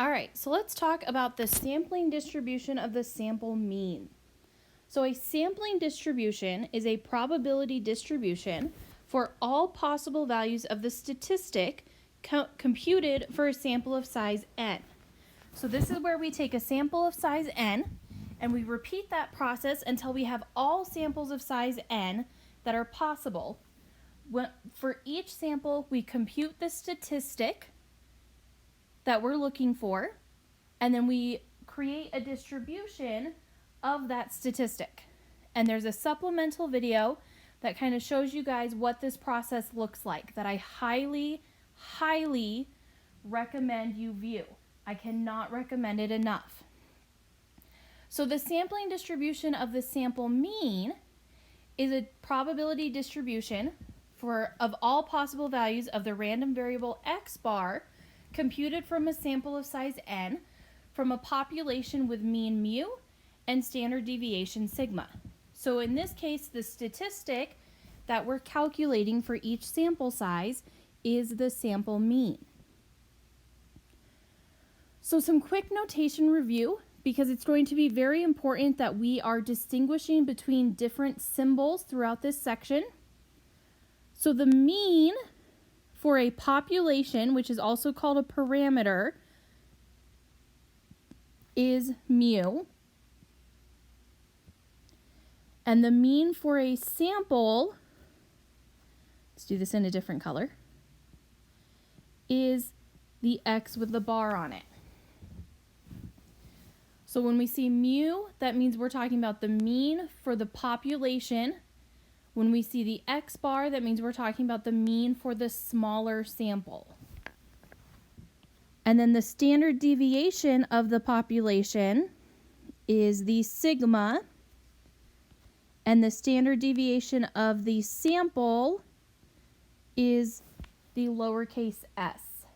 All right, so let's talk about the sampling distribution of the sample mean. So a sampling distribution is a probability distribution for all possible values of the statistic computed for a sample of size n. So this is where we take a sample of size n and we repeat that process until we have all samples of size n that are possible. For each sample, we compute the statistic that we're looking for, and then we create a distribution of that statistic. And there's a supplemental video that kind of shows you guys what this process looks like that I highly recommend you view. I cannot recommend it enough. So the sampling distribution of the sample mean is a probability distribution of all possible values of the random variable x bar computed from a sample of size n from a population with mean mu and standard deviation sigma. So in this case, the statistic that we're calculating for each sample size is the sample mean. So some quick notation review, because it's going to be very important that we are distinguishing between different symbols throughout this section. So the mean for a population, which is also called a parameter, is mu. And the mean for a sample, let's do this in a different color, is the x with the bar on it. So when we see mu, that means we're talking about the mean for the population. When we see the x bar, that means we're talking about the mean for the smaller sample. And then the standard deviation of the population is the sigma, and the standard deviation of the sample is the lowercase s.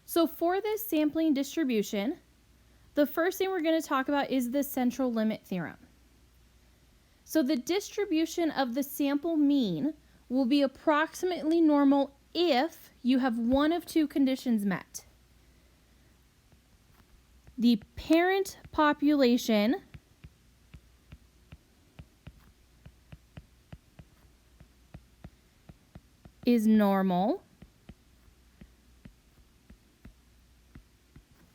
So for this sampling distribution, the first thing we're going to talk about is the central limit theorem. So the distribution of the sample mean will be approximately normal if you have one of two conditions met. The parent population is normal,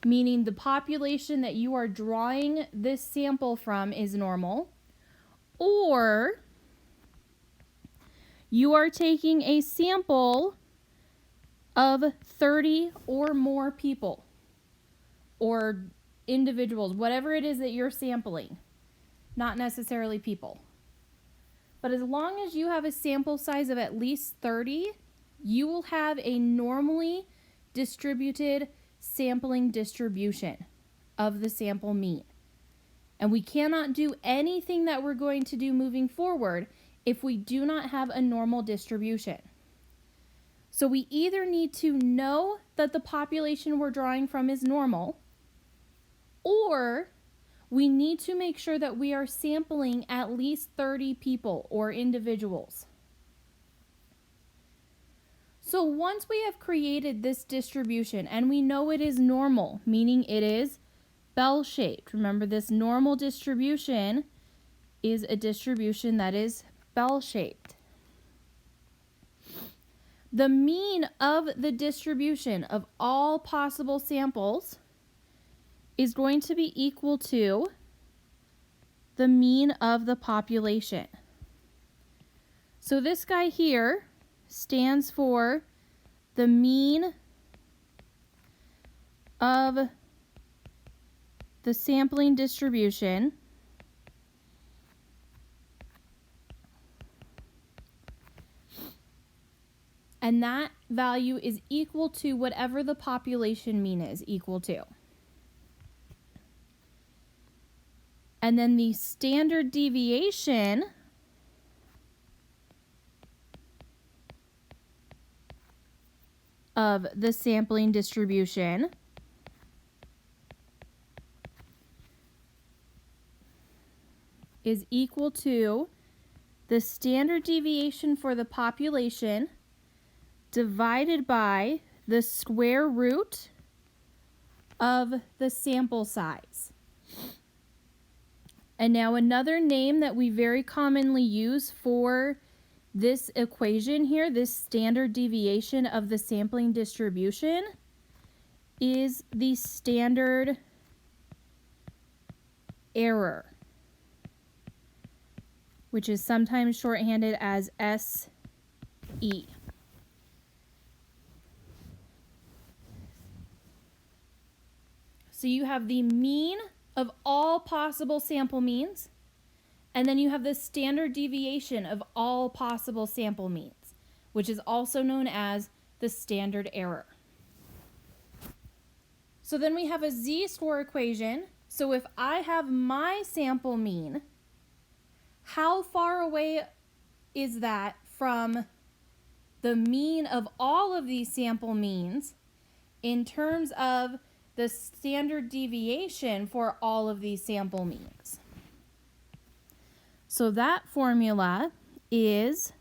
meaning the population that you are drawing this sample from is normal, or you are taking a sample of 30 or more people or individuals, whatever it is that you're sampling, not necessarily people. But as long as you have a sample size of at least 30, you will have a normally distributed sampling distribution of the sample mean. And we cannot do anything that we're going to do moving forward if we do not have a normal distribution. So we either need to know that the population we're drawing from is normal, or we need to make sure that we are sampling at least 30 people or individuals. So once we have created this distribution and we know it is normal, meaning it is bell-shaped. Remember, this normal distribution is a distribution that is bell-shaped. The mean of the distribution of all possible samples is going to be equal to the mean of the population. So this guy here stands for the mean of the sampling distribution and that value is equal to whatever the population mean is equal to. And then the standard deviation of the sampling distribution is equal to the standard deviation for the population divided by the square root of the sample size. And now another name that we very commonly use for this equation here, this standard deviation of the sampling distribution, is the standard error, which is sometimes shorthanded as SE. So you have the mean of all possible sample means, and then you have the standard deviation of all possible sample means, which is also known as the standard error. So then we have a z-score equation. So if I have my sample mean, how far away is that from the mean of all of these sample means in terms of the standard deviation for all of these sample means? So that formula is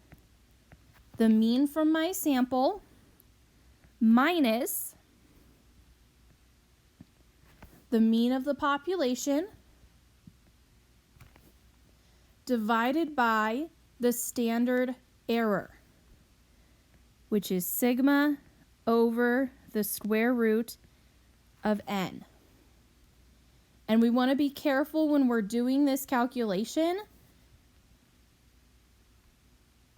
the mean from my sample minus the mean of the population divided by the standard error, which is sigma over the square root of n. And we want to be careful when we're doing this calculation.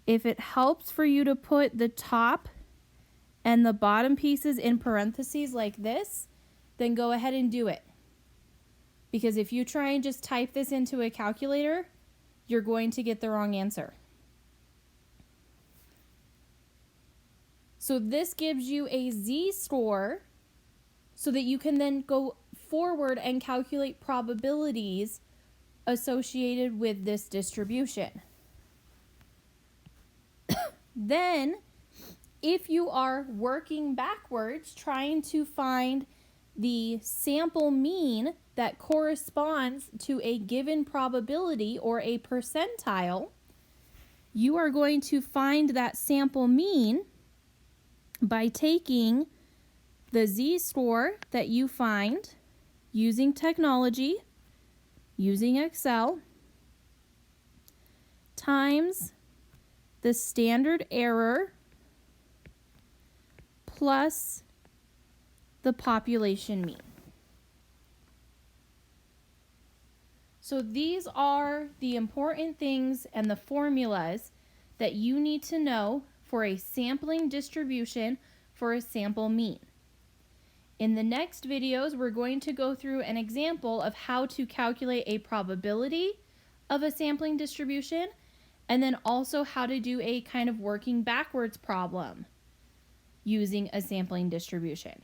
If it helps for you to put the top and the bottom pieces in parentheses like this, then go ahead and do it. Because if you try and just type this into a calculator, you're going to get the wrong answer. So this gives you a z-score so that you can then go forward and calculate probabilities associated with this distribution. Then, if you are working backwards, trying to find the sample mean that corresponds to a given probability or a percentile, you are going to find that sample mean by taking the z-score that you find using technology, using Excel, times the standard error plus the population mean. So these are the important things and the formulas that you need to know for a sampling distribution for a sample mean. In the next videos, we're going to go through an example of how to calculate a probability of a sampling distribution, and then also how to do a kind of working backwards problem using a sampling distribution.